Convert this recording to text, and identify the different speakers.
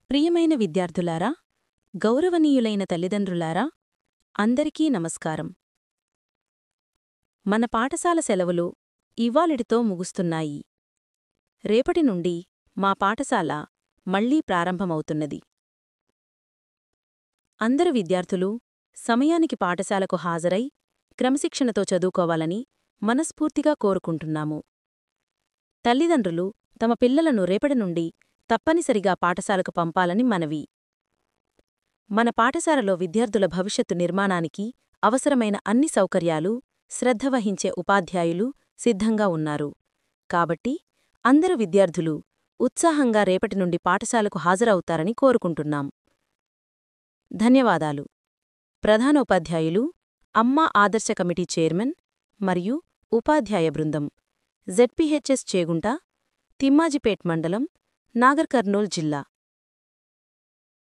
Speaker 1: ప్రియమైన విద్యార్థులారా, గౌరవనీయులైన తల్లిదండ్రులారా, అందరికీ నమస్కారం. మన పాఠశాల సెలవులు ఇవ్వాళటితో ముగుస్తున్నాయి. రేపటి నుండి మా పాఠశాల మళ్లీ ప్రారంభమవుతున్నది. అందరు విద్యార్థులు సమయానికి పాఠశాలకు హాజరై క్రమశిక్షణతో చదువుకోవాలని మనస్ఫూర్తిగా కోరుకుంటున్నాము. తల్లిదండ్రులు తమ పిల్లలను రేపటి నుండి తప్పనిసరిగా పాఠశాలకు పంపాలని మనవి. మన పాఠశాలలో విద్యార్థుల భవిష్యత్తు నిర్మాణానికి అవసరమైన అన్ని సౌకర్యాలు, శ్రద్ధ వహించే ఉపాధ్యాయులు సిద్ధంగా ఉన్నారు. కాబట్టి అందరు విద్యార్థులు ఉత్సాహంగా రేపటి నుండి పాఠశాలకు హాజరవుతారని కోరుకుంటున్నాం. ధన్యవాదాలు. ప్రధానోపాధ్యాయులు, అమ్మా ఆదర్శ కమిటీ చైర్మన్ మరియు ఉపాధ్యాయ బృందం, జెడ్పీహెచ్ఎస్ చేగుంట, తిమ్మాజిపేట్ మండలం, నాగర్ కర్నూల్ జిల్లా.